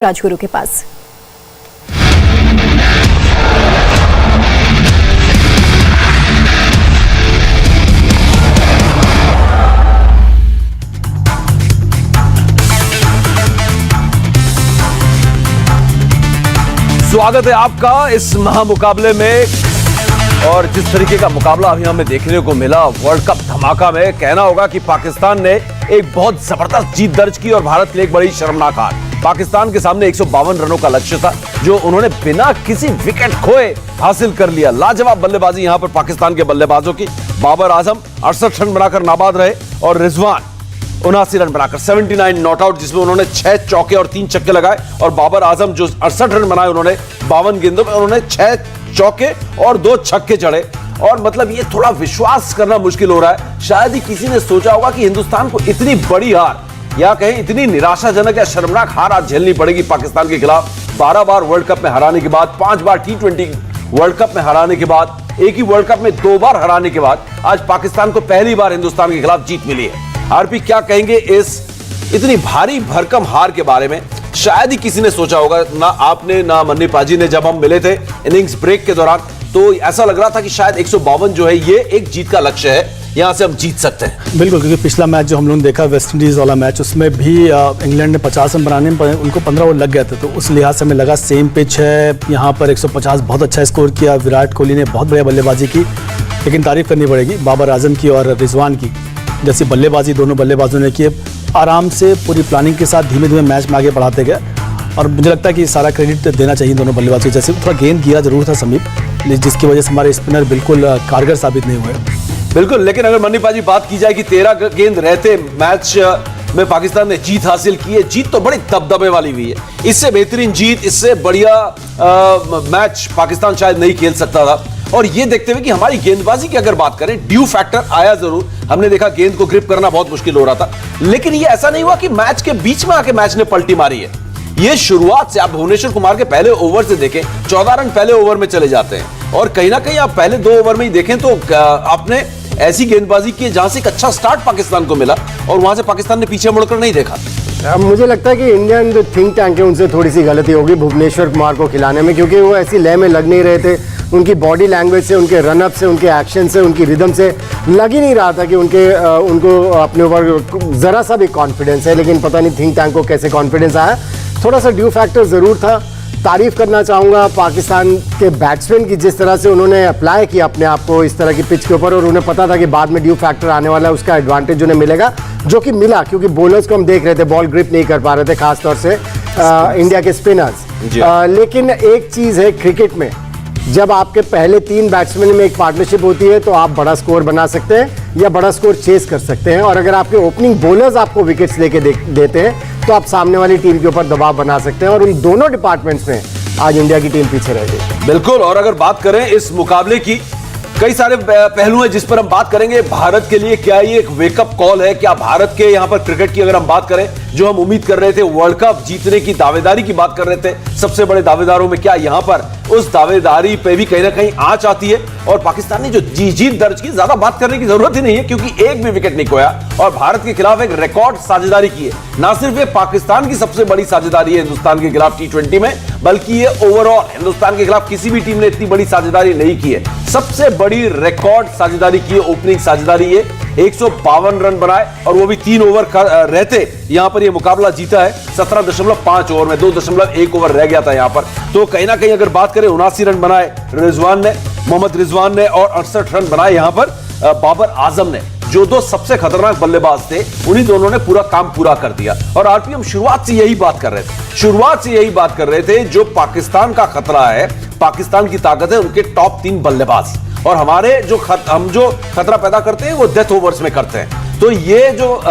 राजगुरु के पास। स्वागत है आपका इस महामुकाबले में। और जिस तरीके का मुकाबला अभी हमें देखने को मिला वर्ल्ड कप धमाका में, कहना होगा कि पाकिस्तान ने एक बहुत जबरदस्त जीत दर्ज की और भारत के लिए एक बड़ी शर्मनाक हार। पाकिस्तान के सामने 152 रनों का लक्ष्य था जो उन्होंने बिना किसी विकेट खोए हासिल कर लिया। लाजवाब बल्लेबाजी यहां पर पाकिस्तान के बल्लेबाजों की। बाबर आजम 68 रन बनाकर नाबाद रहे और रिजवान 79 रन बनाकर 79 नॉट आउट, जिसमें उन्होंने 6 चौके और 3 छक्के लगाए। और बाबर आजम जो 68 रन बनाए उन्होंने 52 गेंदों में, उन्होंने 6 चौके और 2 छक्के जड़े। और मतलब ये थोड़ा विश्वास करना मुश्किल हो रहा है। शायद ही किसी ने सोचा होगा कि हिंदुस्तान को इतनी बड़ी हार या कहें इतनी निराशाजनक या शर्मनाक हार आज झेलनी पड़ेगी पाकिस्तान के खिलाफ। 12 बार वर्ल्ड कप में हराने के बाद, 5 बार T20 वर्ल्ड कप में हराने के बाद, एक ही वर्ल्ड कप में 2 बार हराने के बाद आज पाकिस्तान को पहली बार हिंदुस्तान के खिलाफ जीत मिली है। आरपी क्या कहेंगे इस इतनी भारी भरकम हार के बारे में? शायद ही किसी ने सोचा होगा, ना आपने ना मन्नी पाजी ने। जब हम मिले थे इनिंग्स ब्रेक के दौरान तो ऐसा लग रहा था कि शायद 152 जो है ये एक जीत का लक्ष्य है, यहां से हम जीत सकते हैं। बिल्कुल, क्योंकि पिछला मैच जो हम लोगों ने देखा वेस्ट इंडीज वाला मैच, उसमें भी इंग्लैंड ने 50 रन बनाने में उनको 15 ओवर लग गए थे। तो उस लिहाज से हमें लगा सेम पिच है, यहाँ पर 150 बहुत अच्छा स्कोर किया। विराट कोहली ने बहुत बढ़िया बल्लेबाजी की, लेकिन तारीफ करनी पड़ेगी बाबर आजम की और रिजवान की। जैसी बल्लेबाजी दोनों बल्लेबाजों ने की, आराम से पूरी प्लानिंग के साथ धीमे धीमे मैच में आगे बढ़ाते गए। और मुझे लगता है कि सारा क्रेडिट देना चाहिए दोनों बल्लेबाजों को। जैसे थोड़ा गेंद गिरा जरूर था समीप, जिसकी वजह से हमारे स्पिनर बिल्कुल कारगर साबित नहीं हुए। बिल्कुल, लेकिन अगर मन्नी पाजी बात की जाए कि 13 गेंद रहते मैच में पाकिस्तान ने जीत हासिल की है, जीत तो बड़ी दबदबे वाली हुई है। इससे बेहतरीन जीत, इससे बढ़िया मैच पाकिस्तान शायद नहीं खेल सकता था। और ये देखते हुए कि हमारी गेंदबाजी की अगर बात करें, ड्यू फैक्टर आया जरूर। हमने देखा गेंद को ग्रिप करना बहुत मुश्किल हो रहा था, लेकिन ये ऐसा नहीं हुआ कि मैच के बीच में आके मैच ने पलटी मारी है। ये शुरुआत से आप भुवनेश्वर कुमार के पहले ओवर से देखें, 14 रन पहले ओवर में चले जाते हैं। और कहीं ना कहीं आप पहले 2 ओवर में ही देखें तो आपने ऐसी गेंदबाजी की जहां से एक अच्छा स्टार्ट पाकिस्तान को मिला और वहां से पाकिस्तान ने पीछे मुड़कर नहीं देखा। मुझे लगता है कि इंडियन जो थिंक टैंक है उनसे थोड़ी सी गलती होगी भुवनेश्वर कुमार को खिलाने में, क्योंकि वो ऐसी लय में लग नहीं रहे थे। उनकी बॉडी लैंग्वेज से, उनके रनअप से, उनके एक्शन से, उनकी रिदम से लग ही नहीं रहा था कि उनको अपने ऊपर ज़रा सा भी कॉन्फिडेंस है। लेकिन पता नहीं थिंक टैंक को कैसे कॉन्फिडेंस आया। थोड़ा सा ड्यू फैक्टर ज़रूर था। तारीफ़ करना चाहूँगा पाकिस्तान के बैट्समैन की, जिस तरह से उन्होंने अप्लाई किया अपने आप को इस तरह की पिच के ऊपर। और उन्हें पता था कि बाद में ड्यू फैक्टर आने वाला है, उसका एडवांटेज उन्हें मिलेगा, जो कि मिला। क्योंकि बॉलर्स को हम देख रहे थे बॉल ग्रिप नहीं कर पा रहे थे, खासतौर से इंडिया के स्पिनर्स। लेकिन एक चीज़ है क्रिकेट में, जब आपके पहले 3 बैट्समैन में एक पार्टनरशिप होती है तो आप बड़ा स्कोर बना सकते हैं या बड़ा स्कोर चेस कर सकते हैं। और अगर आपके ओपनिंग बॉलर्स आपको विकेट्स लेके देते हैं तो आप सामने वाली टीम के ऊपर दबाव बना सकते हैं। और उन दोनों डिपार्टमेंट्स में आज इंडिया की टीम पीछे रह गई। बिल्कुल, और अगर बात करें इस मुकाबले की, कई सारे पहलू हैं जिस पर हम बात करेंगे। भारत के लिए क्या ये एक वेकअप कॉल है? क्या भारत के यहां पर क्रिकेट की अगर हम बात करें, जो हम उम्मीद कर रहे थे, वर्ल्ड कप जीतने की दावेदारी की बात कर रहे थे सबसे बड़े दावेदारों में, क्या यहां पर उस दावेदारी पे भी कहीं ना कहीं आंच आती है? और पाकिस्तान ने जो जीत दर्ज की, ज्यादा बात करने की जरूरत ही नहीं है क्योंकि एक भी विकेट नहीं खोया और भारत के खिलाफ एक रिकॉर्ड साझेदारी की है। ना सिर्फ ये पाकिस्तान की सबसे बड़ी साझेदारी है हिंदुस्तान के खिलाफ T20 में, बल्कि ये ओवरऑल हिंदुस्तान के खिलाफ किसी भी टीम ने इतनी बड़ी साझेदारी नहीं की है। सबसे बड़ी रिकॉर्ड साझेदारी की है, ओपनिंग साझेदारी ये। 152 रन बनाए और वो भी 3 ओवर रहते यहां पर ये मुकाबला जीता है। 17.5 ओवर में, 2.1 ओवर रह गया था यहां पर। तो कहीं ना कहीं अगर बात करें, 79 रन बनाए मोहम्मद रिजवान ने और 68 रन बनाए यहां पर बाबर आजम ने। जो 2 सबसे खतरनाक बल्लेबाज थे, उन्हीं दोनों ने पूरा काम पूरा कर दिया। और आरपीएम शुरुआत से यही बात कर रहे थे, जो पाकिस्तान का खतरा है, पाकिस्तान की ताकत है उनके टॉप 3 बल्लेबाज। और हमारे हम जो खतरा पैदा करते हैं वो डेथ ओवर्स में करते हैं। तो ये जो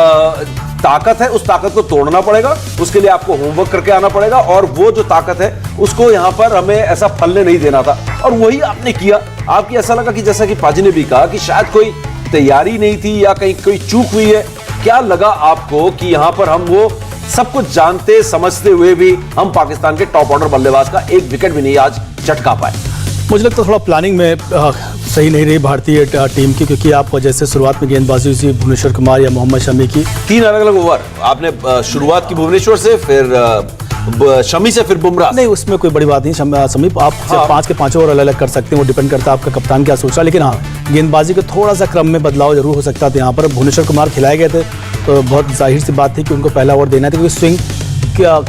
ताकत है, उस ताकत को तोड़ना पड़ेगा। उसके लिए आपको होमवर्क करके आना पड़ेगा और वो जो ताकत है उसको यहां पर हमें ऐसा फलने नहीं देना था, और वही आपने किया। आपकी ऐसा लगा कि जैसा कि पाजी ने भी कहा कि शायद कोई तैयारी नहीं थी या कहीं कोई चूक हुई है। क्या लगा आपको कि यहां पर हम वो सब कुछ जानते समझते हुए भी हम पाकिस्तान के टॉप ऑर्डर बल्लेबाज का एक विकेट भी नहीं आज चटका पाए? मुझे लगता है थोड़ा प्लानिंग में सही नहीं रही भारतीय टीम की, क्योंकि आप जैसे शुरुआत में गेंदबाजी हुई भुवनेश्वर कुमार या मोहम्मद शमी की, 3 अलग अलग ओवर आपने शुरुआत की भुवनेश्वर से, फिर शमी से फिर बुमराह। नहीं, उसमें कोई बड़ी बात नहीं समीप, आप हाँ। 5 के 5 ओवर अलग अलग कर सकते हैं, वो डिपेंड करता है आपका कप्तान क्या सोच रहा है। लेकिन हाँ, गेंदबाजी का थोड़ा सा क्रम में बदलाव जरूर हो सकता था। यहाँ पर भुवनेश्वर कुमार खिलाए गए थे तो बहुत जाहिर सी बात थी कि उनको पहला ओवर देना था, क्योंकि स्विंग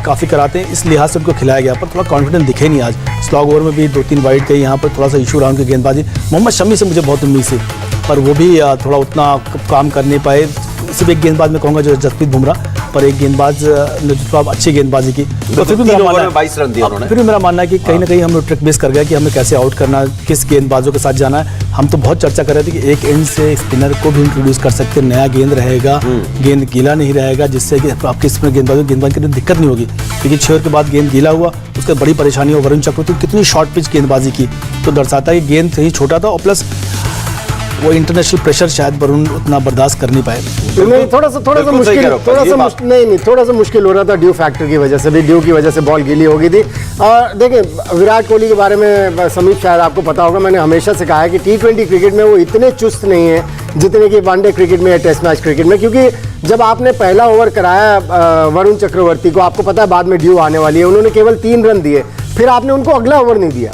काफ़ी कराते हैं, इस लिहाज से उनको खिलाया गया। पर थोड़ा कॉन्फिडेंस दिखे नहीं आज। स्लॉग ओवर में भी 2-3 वाइड गई, यहाँ पर थोड़ा सा इशू रहा उनकी गेंदबाजी। मोहम्मद शमी से मुझे बहुत उम्मीद थी, पर वो भी थोड़ा उतना काम कर नहीं पाए। सिर्फ एक गेंदबाज में कहूँगा जो जसप्रीत बुमराह, पर एक गेंदबाज ने जो अच्छी गेंदबाजी की, तो फिर भी मेरा मानना है 22 रन दिए उन्होंने। फिर भी मेरा मानना है कि कहीं ना कहीं हम लोग ट्रिक बेस कर गया कि हमें कैसे आउट करना, किस गेंदबाजों के साथ जाना है। हम तो बहुत चर्चा कर रहे थे कि एक एंड से स्पिनर को भी इंट्रोड्यूस कर सकते हैं, नया गेंद रहेगा, गेंद गीला नहीं रहेगा, जिससे कि आपके स्पिनर गेंदबाज की दिक्कत नहीं होगी। क्योंकि 6 ओवर के बाद गेंद गीला हुआ, उसका बड़ी परेशानी हो। वरुण चक्रवर्ती कितनी शॉर्ट पिच गेंदबाजी की, तो दर्शाता है कि गेंद सही छोटा था, और प्लस वो इंटरनेशनल प्रेशर शायद वरुण उतना बर्दाश्त कर नहीं पाए। नहीं, थोड़ा सा मुश्किल हो रहा था ड्यू फैक्टर की वजह से भी। ड्यू की वजह से बॉल गीली हो गई थी। और देखिए, विराट कोहली के बारे में समीप शायद आपको पता होगा, मैंने हमेशा से कहा है कि T20 क्रिकेट में वो इतने चुस्त नहीं है जितने कि वनडे क्रिकेट में या टेस्ट मैच क्रिकेट में। क्योंकि जब आपने पहला ओवर कराया वरुण चक्रवर्ती को, आपको पता है बाद में ड्यू आने वाली है, उन्होंने केवल 3 रन दिए, फिर आपने उनको अगला ओवर नहीं दिया।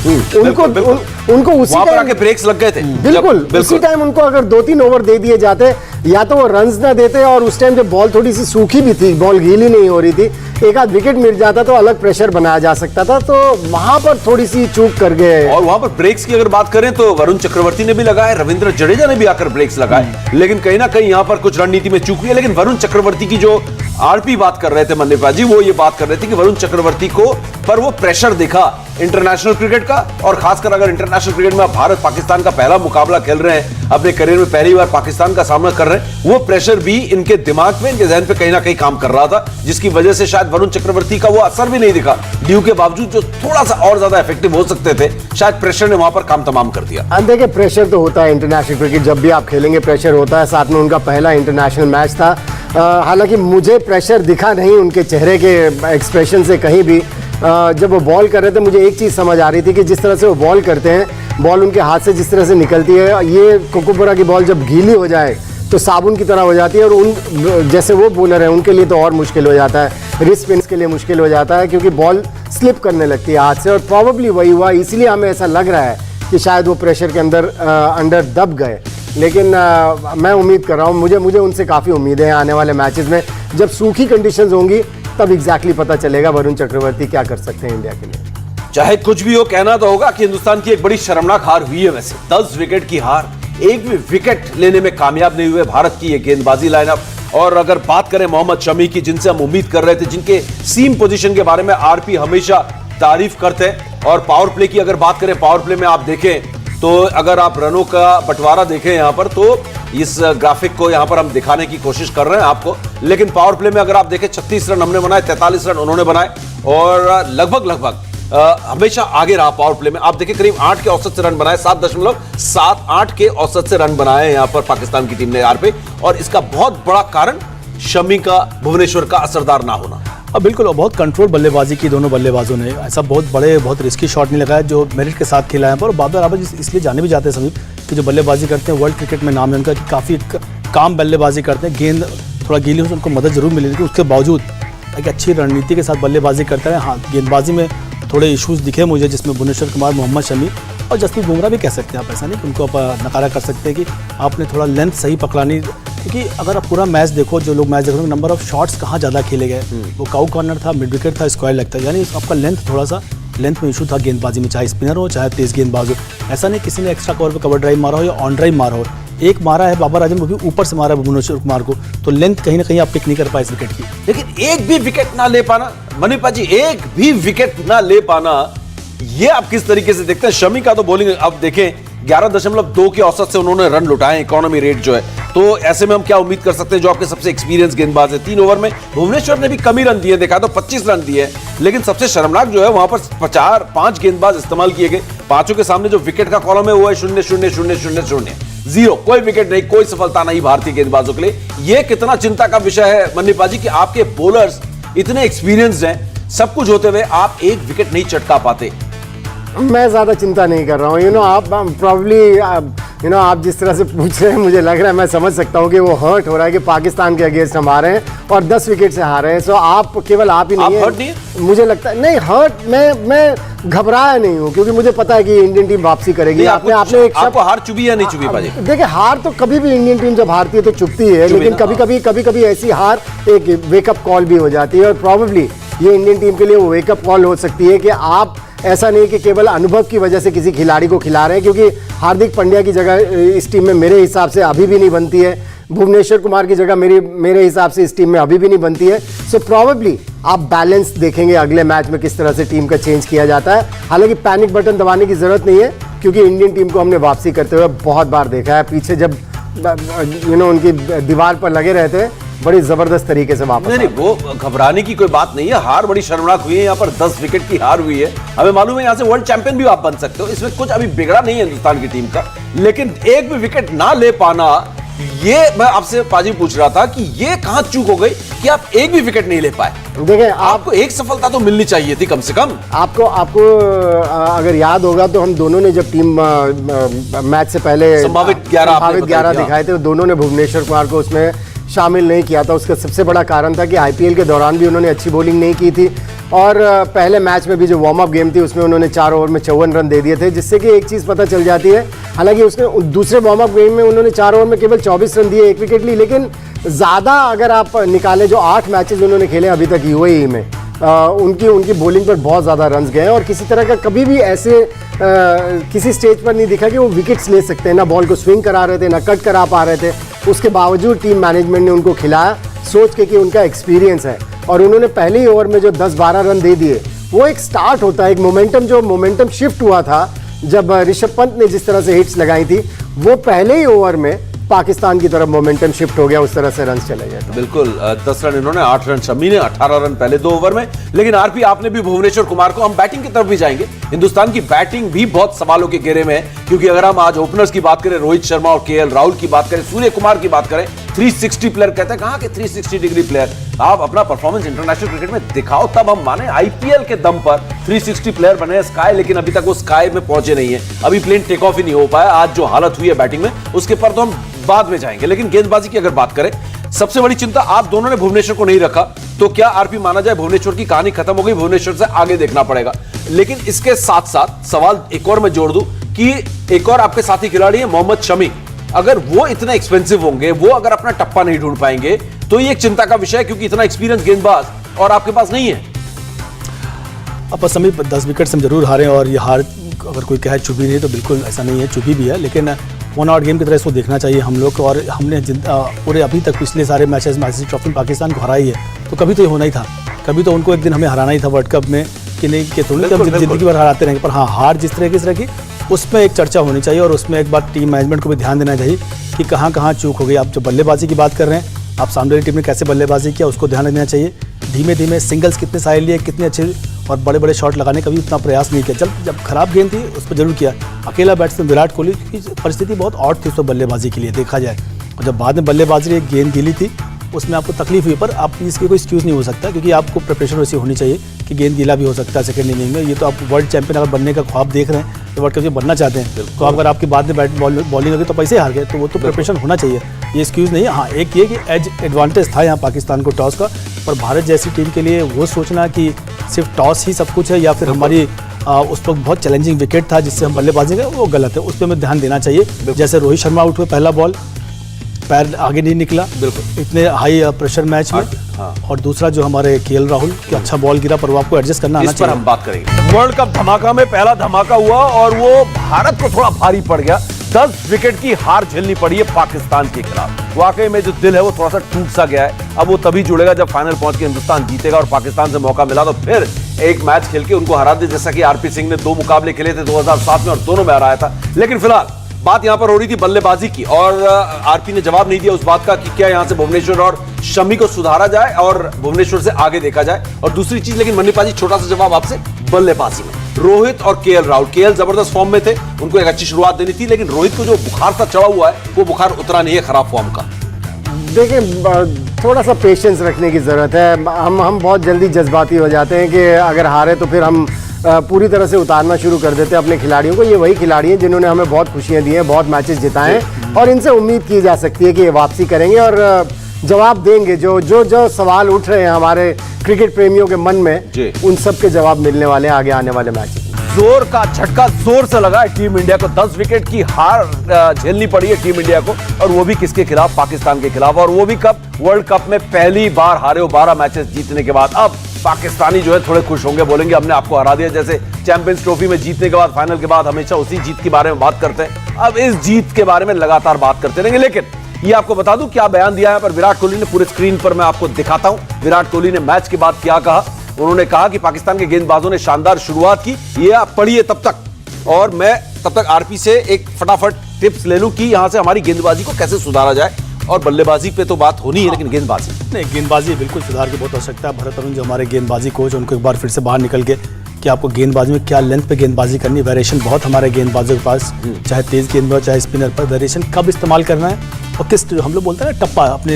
उनको उसी टाइम ब्रेक्स लग गए थे। बिल्कुल उसी टाइम उनको अगर 2-3 ओवर दे दिए जाते, या तो वो रन्स ना देते, और उस टाइम जब बॉल थोड़ी सी सूखी भी थी, बॉल गीली नहीं हो रही थी, एक आध विकेट मिल जाता तो अलग प्रेशर बनाया जा सकता था। तो वहां पर थोड़ी सी चूक कर गए। और वहां पर ब्रेक्स की अगर बात करें तो वरुण चक्रवर्ती ने भी लगाए, रविंद्र जडेजा ने भी आकर ब्रेक्स लगाए, लेकिन कहीं ना कहीं यहां पर कुछ रणनीति में चूक हुई है। लेकिन वरुण चक्रवर्ती की जो आरपी बात कर रहे थे मन्नेपा जी, वो ये बात कर रहे थे कि वरुण चक्रवर्ती को पर वो प्रेशर दिखा इंटरनेशनल क्रिकेट का, और खासकर अगर इंटरनेशनल क्रिकेट में भारत पाकिस्तान का पहला मुकाबला खेल रहे हैं, अपने करियर में पहली बार पाकिस्तान का सामना कर रहे हैं, वो प्रेशर भी इनके दिमाग में, इनके जहन पे कहीं ना कहीं काम कर रहा था, जिसकी वजह से शायद वरुण चक्रवर्ती का वो असर भी नहीं दिखा। ड्यू के बावजूद जो थोड़ा सा और ज्यादा इफेक्टिव हो सकते थे, शायद प्रेशर ने वहां पर काम तमाम कर दिया। देखिए, प्रेशर तो होता है इंटरनेशनल क्रिकेट, जब भी आप खेलेंगे प्रेशर होता है। साथ में उनका पहला इंटरनेशनल मैच था। हालांकि मुझे प्रेशर दिखा नहीं उनके चेहरे के एक्सप्रेशन से कहीं भी। जब वो बॉल कर रहे थे, मुझे एक चीज़ समझ आ रही थी कि जिस तरह से वो बॉल करते हैं, बॉल उनके हाथ से जिस तरह से निकलती है, ये कोकोपुरा की बॉल जब गीली हो जाए तो साबुन की तरह हो जाती है। और उन जैसे वो बॉलर है उनके लिए तो और मुश्किल हो जाता है, रिस्ट स्पिन के लिए मुश्किल हो जाता है, क्योंकि बॉल स्लिप करने लगती है हाथ से। और प्रॉबेबली वही हुआ, इसलिए हमें ऐसा लग रहा है कि शायद वो प्रेशर के अंदर दब गए। लेकिन मैं उम्मीद कर रहा हूँ, मुझे उनसे काफ़ी उम्मीदें हैं आने वाले मैचेस में। जब सूखी कंडीशंस होंगी तब एग्जैक्टली पता चलेगा वरुण चक्रवर्ती क्या कर सकते हैं इंडिया के लिए। चाहे कुछ भी हो, कहना तो होगा कि हिंदुस्तान की एक बड़ी शर्मनाक हार हुई है। वैसे 10 विकेट की हार, एक भी विकेट लेने में कामयाब नहीं हुए भारत की ये गेंदबाजी लाइनअप। और अगर बात करें मोहम्मद शमी की, जिनसे हम उम्मीद कर रहे थे, जिनके सीम पोजीशन के बारे में आरपी हमेशा तारीफ करते हैं, और पावर प्ले की अगर बात करें, पावर प्ले में आप देखें तो अगर आप रनों का बंटवारा देखें यहां पर, तो इस ग्राफिक को यहां पर हम दिखाने की कोशिश कर रहे हैं आपको। लेकिन पावर प्ले में अगर आप देखें, 36 रन हमने बनाए, 43 रन उन्होंने बनाए, और लगभग हमेशा आगे रहा पावर प्ले में। आप देखिए, करीब 8 के औसत से रन बनाए, 7.78 के औसत से रन बनाए यहां पर पाकिस्तान की टीम ने यार पे। और इसका बहुत बड़ा कारण शमी का, भुवनेश्वर का असरदार ना होना। अब बिल्कुल, बहुत कंट्रोल बल्लेबाजी की दोनों बल्लेबाजों ने। ऐसा बहुत रिस्की शॉट नहीं लगाया जो मेरिट के साथ खेला है पर। बाबर आबद इसलिए जाने भी जाते हैं समीप कि जो बल्लेबाजी करते हैं, वर्ल्ड क्रिकेट में नाम है उनका कि काफ़ी काम बल्लेबाजी करते हैं। गेंद थोड़ा गीली हो तो उनको मदद जरूर मिली, लेकिन उसके बावजूद एक अच्छी रणनीति के साथ बल्लेबाजी करता है। हाँ, गेंदबाजी में थोड़े इश्यूज दिखे मुझे, जिसमें भुवनेश्वर कुमार, मोहम्मद शमी और जसप्रीत बुमराह भी कह सकते हैं आप। ऐसा नहीं कि उनको आप नकारा कर सकते हैं कि आपने थोड़ा लेंथ सही पकड़ानी। क्योंकि अगर आप पूरा मैच देखो, जो लोग मैच देख रहे हैं, नंबर ऑफ शॉट्स कहाँ ज़्यादा खेले गए, वो काउ कॉर्नर था, मिड विकेट था, स्क्वायर लेग था, यानी आपका लेंथ थोड़ा सा लेंथ में इशू था गेंदबाजी में, चाहे स्पिनर हो चाहे तेज गेंदबाज हो। ऐसा नहीं किसी ने एक्स्ट्रा कवर पे कवर ड्राइव मारा हो या ऑन ड्राइव मारा हो। एक मारा है बाबर आजम, वो भी ऊपर से मारा है भुवनेश्वर कुमार को, तो लेंथ कहीं ना कहीं आप पिक नहीं कर पाए इस विकेट की। लेकिन एक भी विकेट ना ले पाना, मनीपा जी, एक भी विकेट ना ले पाना, ये आप किस तरीके से देखते हैं? शमी का तो बॉलिंग अब देखें, 11.2 के औसत से उन्होंने रन लुटाए, इकोनॉमी रेट जो है। तो ऐसे में हम क्या उम्मीद कर सकते हैं, जो आपके सबसे एक्सपीरियंस गेंदबाज है? 3 ओवर में भुवनेश्वर ने भी कम ही रन दिए, देखा तो 25 रन दिए, लेकिन सबसे शर्मनाक जो है वहां पर 5 गेंदबाज इस्तेमाल किए गए। पांचों के सामने जो विकेट का कॉलम है वो है 0-0-0-0-0, 0, कोई विकेट नहीं, कोई सफलता नहीं भारतीय गेंदबाजों के लिए। यह कितना चिंता का विषय है मन्नीपा जी कि आपके बॉलर्स इतने एक्सपीरियंस्ड हैं, सब कुछ होते हुए आप एक विकेट नहीं चटका पाते। मैं ज़्यादा चिंता नहीं कर रहा हूँ। आप प्रॉब्ली आप जिस तरह से पूछ रहे हैं मुझे लग रहा है, मैं समझ सकता हूँ कि वो हर्ट हो रहा है कि पाकिस्तान के अगेंस्ट हम हारे हैं और 10 विकेट से हारे हैं। सो आप केवल आप ही नहीं हर्ट नहीं है, मुझे लगता है। नहीं हर्ट, मैं घबराया नहीं हूँ क्योंकि मुझे पता है कि इंडियन टीम वापसी करेगी। आपने एक आपको हार चुभी या नहीं चुभी पाजी? देखिए, हार तो कभी भी इंडियन टीम जब हारती है तो चुभती है, लेकिन कभी कभी ऐसी हार एक वेकअप कॉल भी हो जाती है और प्रॉबेबली ये इंडियन टीम के लिए वो वेकअप कॉल हो सकती है कि आप ऐसा नहीं कि केवल अनुभव की वजह से किसी खिलाड़ी को खिला रहे हैं, क्योंकि हार्दिक पांड्या की जगह इस टीम में मेरे हिसाब से अभी भी नहीं बनती है, भुवनेश्वर कुमार की जगह मेरे हिसाब से इस टीम में अभी भी नहीं बनती है। सो प्रॉबेबली आप बैलेंस देखेंगे अगले मैच में किस तरह से टीम का चेंज किया जाता है। हालांकि पैनिक बटन दबाने की जरूरत नहीं है क्योंकि इंडियन टीम को हमने वापसी करते हुए बहुत बार देखा है। पीछे जब उनकी दीवार पर लगे रहते हैं, बड़ी जबरदस्त तरीके से वापस। नहीं, वो घबराने की कोई बात नहीं है। हार बड़ी शर्मनाक हुई है, यहाँ पर 10 विकेट की हार हुई है। हमें मालूम है यहाँ से वर्ल्ड चैंपियन भी आप बन सकते हो, इसमें कुछ अभी बिगड़ा नहीं है हिंदुस्तान की टीम का, लेकिन एक भी विकेट ना ले पाना, ये मैं आपसे पाजी पूछ रहा था कि ये कहां चूक हो गई कि आप एक भी विकेट नहीं ले पाए। देखिए, आपको एक सफलता तो मिलनी चाहिए थी कम से कम। आपको अगर याद होगा तो हम दोनों ने जब टीम मैच से पहले संभावित 11 दिखाए थे, दोनों ने भुवनेश्वर कुमार को उसमें शामिल नहीं किया था। उसका सबसे बड़ा कारण था कि आईपीएल के दौरान भी उन्होंने अच्छी बॉलिंग नहीं की थी और पहले मैच में भी जो वार्म अप गेम थी उसमें उन्होंने 4 ओवर में 54 रन दे दिए थे, जिससे कि एक चीज़ पता चल जाती है। हालांकि उसने दूसरे वार्म अप गेम में उन्होंने 4 ओवर में केवल 24 रन दिए, 1 विकेट ली, लेकिन ज़्यादा अगर आप निकालें जो 8 मैचेस उन्होंने खेले अभी तक यूएई में, उनकी बॉलिंग पर बहुत ज़्यादा रन्स गए और किसी तरह का कभी भी ऐसे किसी स्टेज पर नहीं दिखा कि वो विकेट्स ले सकते हैं। ना बॉल को स्विंग करा रहे थे, ना कट करा पा रहे थे। उसके बावजूद टीम मैनेजमेंट ने उनको खिलाया सोच के कि उनका एक्सपीरियंस है, और उन्होंने पहले ही ओवर में जो 10-12 रन दे दिए, वो एक स्टार्ट होता है, एक मोमेंटम शिफ्ट हुआ था जब ऋषभ पंत ने जिस तरह से हिट्स लगाई थी, वो पहले ही ओवर में पाकिस्तान की तरफ मोमेंटम शिफ्ट हो गया, उस तरह से रन चले गए। बिल्कुल, 10 रन इन्होंने, 8 रन शमी ने, 18 रन पहले 2 ओवर में। लेकिन आरपी, आपने भी भुवनेश्वर कुमार को, हम बैटिंग की तरफ भी जाएंगे, हिंदुस्तान की बैटिंग भी बहुत सवालों के घेरे में है, क्योंकि अगर हम आज ओपनर्स की बात करें, रोहित शर्मा और केएल राहुल की बात करें, सूर्य कुमार की बात करें, 360 प्लेयर कहते हैं, कहां के 360 डिग्री प्लेयर? आप अपना परफॉर्मेंस इंटरनेशनल क्रिकेट में दिखाओ तब हम माने। आईपीएल के दम पर 360 प्लेयर बने हैं स्काई, लेकिन अभी तक वो स्काई में पहुंचे नहीं है, अभी प्लेन टेक ऑफ ही नहीं हो पाया। आज जो हालत हुई है बैटिंग में, उसके पर तो हम बाद में जाएंगे, लेकिन गेंदबाजी की अगर बात करें, सबसे बड़ी चिंता, आप दोनों ने भुवनेश्वर को नहीं रखा, तो क्या आरपी माना जाए भुवनेश्वर की कहानी खत्म हो गई, भुवनेश्वर से आगे देखना पड़ेगा? लेकिन इसके साथ साथ सवाल एक और मैं जोड़ दूं कि एक और आपके साथी खिलाड़ी है मोहम्मद शमी, अगर वो इतने एक्सपेंसिव होंगे, वो अगर अपना टप्पा नहीं ढूंढ पाएंगे, तो ये एक चिंता का विषय है, क्योंकि इतना एक्सपीरियंस गेंदबाज और आपके पास नहीं है। अब समी 10 विकेट से हम जरूर हारे, और ये हार अगर कोई कहे चुभी नहीं, तो बिल्कुल ऐसा नहीं है, चुभी भी है, लेकिन 1 आउट गेम की तरह इसको देखना चाहिए हम लोग को। और हमने पूरे अभी तक पिछले सारे मैचेस में आईसीसी ट्रॉफी पाकिस्तान को हराई है, तो कभी तो ये होना ही था, कभी तो उनको एक दिन हमें हराना ही था वर्ल्ड कप में, कि नहीं कि थोड़ी हम जिंदगी भर हराते रहेंगे। पर हाँ, हार जिस तरह की उसमें एक चर्चा होनी चाहिए, और उसमें एक बार टीम मैनेजमेंट को भी ध्यान देना चाहिए कि कहाँ कहाँ चूक हो गई। आप जो बल्लेबाजी की बात कर रहे हैं, आप सामने वाली टीम ने कैसे बल्लेबाजी किया, उसको ध्यान देना चाहिए। धीमे धीमे सिंगल्स कितने सारे लिए, कितने अच्छे और बड़े बड़े शॉट लगाने का भी उतना प्रयास नहीं किया। जब खराब गेंद थी उस पर जरूर किया। अकेला बैट्समैन विराट कोहली की परिस्थिति बहुत ऑड थी उस पर बल्लेबाजी के लिए देखा जाए, और जब बाद में बल्लेबाजी एक गेंद गिली थी उसमें आपको तकलीफ हुई, पर आप इसकी कोई एक्सक्यूज़ नहीं हो सकता, क्योंकि आपको प्रिपरेशन वैसी होनी चाहिए कि गेंद गीला भी हो सकता है सेकंड इनिंग में। ये तो आप वर्ल्ड चैंपियन अगर बनने का ख्वाब देख रहे हैं, तो वर्ल्ड कप बनना चाहते हैं, तो अगर आपकी बाद में बॉलिंग होगी तो पैसे हार गए, तो वो तो प्रिपरेशन होना चाहिए, ये एक्सक्यूज़ नहीं है। हाँ, एक ये कि एज एडवांटेज था यहाँ पाकिस्तान को टॉस का, पर भारत जैसी टीम के लिए वो सोचना कि सिर्फ टॉस ही सब कुछ है, या फिर हमारी उस वक्त बहुत चैलेंजिंग विकेट था जिससे हम बल्लेबाजी करें, वो गलत है। उस पर हमें ध्यान देना चाहिए। जैसे रोहित शर्मा आउट हुए, पहला बॉल पैर आगे नहीं निकला, बिल्कुल इतने हाई प्रेशर मैच में। हाँ। और दूसरा जो हमारे केएल राहुल की अच्छा बॉल गिरा, पर वो आपको एडजस्ट करना आना चाहिए। हम बात करेंगे वर्ल्ड कप धमाका में पहला धमाका हुआ, और वो भारत को थोड़ा भारी पड़ गया। 10 विकेट की हार झेलनी पड़ी है पाकिस्तान के खिलाफ। वाकई में जो दिल है वो थोड़ा सा टूट सा गया है। अब वो तभी जुड़ेगा जब फाइनल पहुंच के हिंदुस्तान जीतेगा, और पाकिस्तान से मौका मिला तो फिर एक मैच खेल के उनको हरा दे, जैसा कि आरपी सिंह ने 2 मुकाबले खेले थे 2007 में और दोनों में हराया था। लेकिन फिलहाल बात यहां पर हो रही थी बल्लेबाजी की, और आरपी ने जवाब नहीं दिया उस बात का कि क्या यहां से भुवनेश्वर और शमी को सुधारा जाए और भुवनेश्वर से आगे देखा जाए। और दूसरी चीज, लेकिन मन्नी पाजी, छोटा सा जवाब आपसे, बल्लेबाजी में रोहित और केएल राहुल, केएल जबरदस्त फॉर्म में थे, उनको एक अच्छी शुरुआत देनी थी, लेकिन रोहित को जो बुखार सा चढ़ा हुआ है वो बुखार उतरा नहीं है खराब फॉर्म का। देखिए, थोड़ा सा पेशेंस रखने की ज़रूरत है। हम बहुत जल्दी जज्बाती हो जाते हैं कि अगर हारे तो फिर हम पूरी तरह से उतारना शुरू कर देते हैं अपने खिलाड़ियों को। ये वही खिलाड़ी हैं जिन्होंने हमें बहुत खुशियां दी हैं, बहुत मैचेस जिताए हैं और इनसे उम्मीद की जा सकती है कि ये वापसी करेंगे और जवाब देंगे। जो सवाल उठ रहे हैं हमारे क्रिकेट प्रेमियों के मन में, उन सब के जवाब मिलने वाले हैं आगे आने वाले मैच। जोर का झटका जोर से लगा है टीम इंडिया को, 10 विकेट की हार झेलनी पड़ी है टीम इंडिया को, और वो भी किसके खिलाफ? पाकिस्तान के खिलाफ, और वो भी कब? वर्ल्ड कप में पहली बार हारे हो 12 मैचेस जीतने के बाद। अब पाकिस्तानी जो है थोड़े खुश होंगे, बोलेंगे हमने आपको हरा दिया। जैसे चैंपियंस ट्रॉफी में जीतने के बाद, फाइनल के बाद हमेशा उसी जीत के बारे में बात करते हैं, अब इस जीत के बारे में लगातार बात करते रहेंगे। लेकिन ये आपको बता दूं क्या बयान दिया है पर विराट कोहली ने, पूरे स्क्रीन पर मैं आपको दिखाता हूं विराट कोहली ने मैच के बाद क्या कहा। उन्होंने कहा कि पाकिस्तान के गेंदबाजों ने शानदार शुरुआत की, ये आप पढ़िए तब तक, और मैं तब तक आरपी से एक फटाफट टिप्स ले लूं कि यहां से हमारी गेंदबाजी को कैसे सुधारा जाए। और बल्लेबाजी पे तो बात होनी है, लेकिन गेंदबाजी नहीं, गेंदबाजी बिल्कुल सुधार की बहुत आवश्यकता है। भरत अरुण जो हमारे गेंदबाजी कोच, उनको एक बार फिर से बाहर निकल के कि आपको गेंदबाजी में क्या लेंथ पे गेंदबाजी करनी, वेरिएशन बहुत हमारे गेंदबाजों के पास, चाहे तेज गेंदबाज चाहे स्पिनर पर, वेरिएशन कब इस्तेमाल करना है और किस, हम लोग बोलते हैं ना टप्पा अपने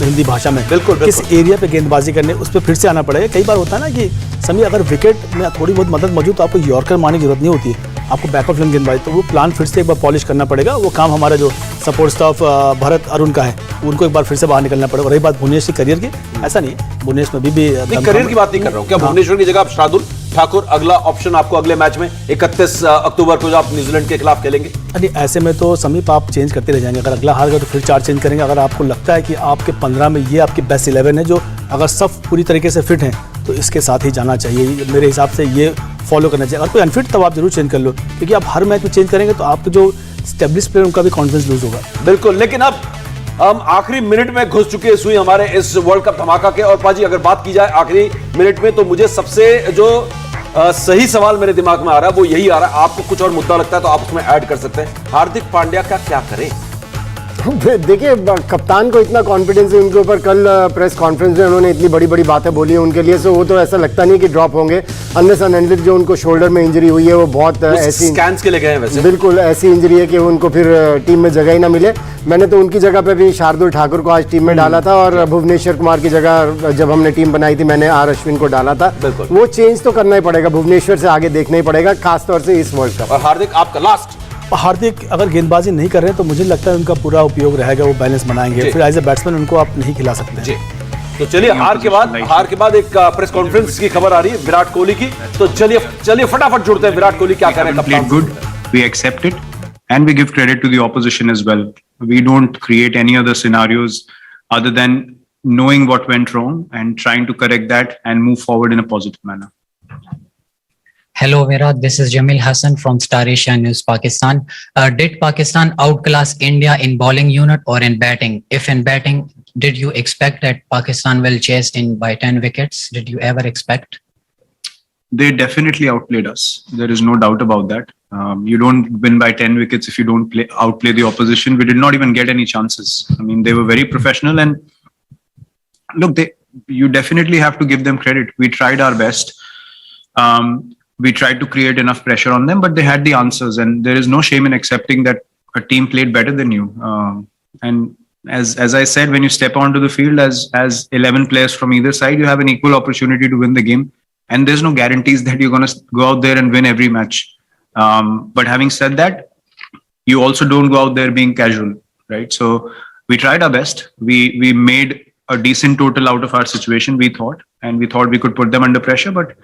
हिंदी भाषा में, बिल्कुल किस एरिया पे गेंदबाजी करनी है, उस पर फिर से आना पड़ेगा। कई बार होता है ना कि समी अगर विकेट में थोड़ी बहुत मदद मौजूद तो आपको यॉर्कर मारने की जरूरत नहीं होती है, आपको बैक ऑफ लेन गेंदबाजी, तो वो प्लान फिर से एक बार पॉलिश करना पड़ेगा। वो काम हमारा जो सपोर्ट स्टाफ भरत अरुण का है, उनको एक बार फिर से बाहर निकलना पड़ेगा। रही बात भुवनेश्वर की करियर की, ऐसा नहीं है, भुवनेश्वर में भी करियर की बात नहीं कर रहा हूं। क्या भुवनेश्वर की जगह शार्दुल ठाकुर अगला ऑप्शन आपको अगले मैच में 31 अक्टूबर को जो आप न्यूजीलैंड के खिलाफ खेलेंगे? अरे ऐसे में तो समीप आप चेंज करते रह जाएंगे, अगर अगला हार गया तो फिर 4 चेंज करेंगे। अगर आपको लगता है कि आपके 15 में ये आपकी बेस्ट 11 है, जो अगर सब पूरी तरीके से फिट हैं, तो इसके साथ ही जाना चाहिए। मेरे हिसाब से ये फॉलो करना चाहिए। अगर कोई अनफिट तब आप जरूर चेंज कर लो, क्योंकि आप हर मैच में चेंज करेंगे तो आपके जो स्टेब्लिश प्लेयर उनका भी कॉन्फिडेंस लूज होगा। बिल्कुल, लेकिन अब हम आखिरी मिनट में घुस चुके हैं सुई हमारे इस वर्ल्ड कप धमाका के। और पाजी अगर बात की जाए आखिरी मिनट में, तो मुझे सबसे जो सही सवाल मेरे दिमाग में आ रहा है वो यही आ रहा है। आपको कुछ और मुद्दा लगता है तो आप उसमें ऐड कर सकते हैं। हार्दिक पांड्या का क्या करें? देखिए, कप्तान को इतना कॉन्फिडेंस है उनके ऊपर, कल प्रेस कॉन्फ्रेंस में उन्होंने इतनी बड़ी बड़ी बातें बोली है उनके लिए, सो वो तो ऐसा लगता नहीं कि ड्रॉप होंगे। अनलेस एंड अनटिल जो उनको शोल्डर में इंजरी हुई है वो बहुत ऐसी स्कैन्स के लिए गए हैं वैसे, बिल्कुल ऐसी इंजरी है कि उनको फिर टीम में जगह ही ना मिले। मैंने तो उनकी जगह पे भी शार्दुल ठाकुर को आज टीम में डाला था, और भुवनेश्वर कुमार की जगह जब हमने टीम बनाई थी मैंने आर अश्विन को डाला था। वो चेंज तो करना ही पड़ेगा, भुवनेश्वर से आगे देखना ही पड़ेगा, खासतौर से इस वर्ल्ड कप। और हार्दिक आपका लास्ट? हार्दिक अगर गेंदबाजी नहीं कर रहे हैं तो मुझे लगता है उनका पूरा उपयोग रहेगा, वो बैलेंस बनाएंगे, फिर एज ए बैट्समैन उनको आप नहीं खिला सकते जी। तो चलिए, हार के बाद एक प्रेस कॉन्फ्रेंस की खबर आ रही है विराट कोहली की, तो चलिए फटाफट जुड़ते हैं। विराट कोहली क्या कह रहे हैं? Played good, we accept it, and we give credit to the opposition as well. We don't create any other scenarios other than knowing what went wrong and trying to correct that and move forward in a positive manner. Hello, Virat. This is Jamil Hassan from Star Asia News, Pakistan. Did Pakistan outclass India in bowling unit or in batting? If in batting, did you expect that Pakistan will chase in by 10 wickets? Did you ever expect? They definitely outplayed us. There is no doubt about that. You don't win by 10 wickets if you don't outplay the opposition. We did not even get any chances. I mean, they were very professional, and look, you definitely have to give them credit. We tried our best. We tried to create enough pressure on them, but they had the answers, and there is no shame in accepting that a team played better than you. And as I said, when you step onto the field as 11 players from either side, you have an equal opportunity to win the game, and there's no guarantees that you're going to go out there and win every match. But having said that, you also don't go out there being casual, right? So we tried our best. We made a decent total out of our situation, we thought, and we thought we could put them under pressure, but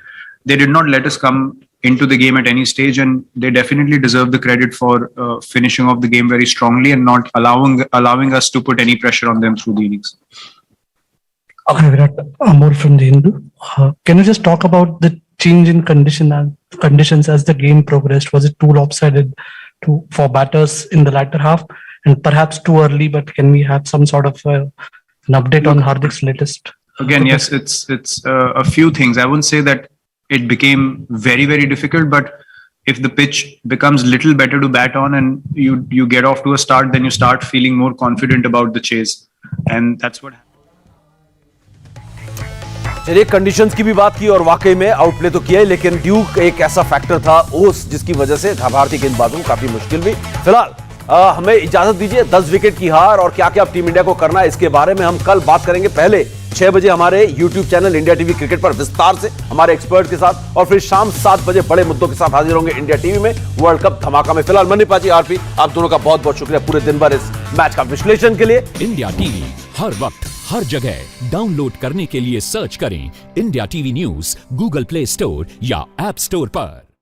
they did not let us come into the game at any stage, and they definitely deserve the credit for finishing off the game very strongly and not allowing us to put any pressure on them through the innings. Hi Virat, Amol from the Hindu. Can you just talk about the change in conditions as the game progressed? Was it too lopsided for batters in the latter half, and perhaps too early? But can we have some sort of an update on Hardik's latest? Again, yes, it's a few things. I wouldn't say that it became very, very difficult, but if the pitch becomes little better to bat on and you get off to a start, then you start feeling more confident about the chase, and that's what happened. चलिए, conditions की भी बात की और वाकई में Outplay तो किया है, लेकिन ड्यूक एक ऐसा फैक्टर था ओस जिसकी वजह से भारतीय गेंदबाजों को काफी मुश्किल भी। फिलहाल हमें इजाजत दीजिए। 10 विकेट की हार और क्या क्या टीम इंडिया को करना है, इसके बारे में हम कल बात करेंगे। पहले 6 बजे हमारे YouTube channel India TV cricket पर विस्तार से हमारे एक्सपर्ट के साथ, और फिर शाम 7 बजे बड़े मुद्दों के साथ हाजिर होंगे इंडिया टीवी में वर्ल्ड कप धमाका में। फिलहाल मनी पाजी, आरपी, आप दोनों का बहुत बहुत शुक्रिया पूरे दिन भर इस मैच का विश्लेषण के लिए। इंडिया टीवी हर वक्त हर जगह डाउनलोड करने के लिए सर्च करें India TV news Google play store या ऐप स्टोर पर।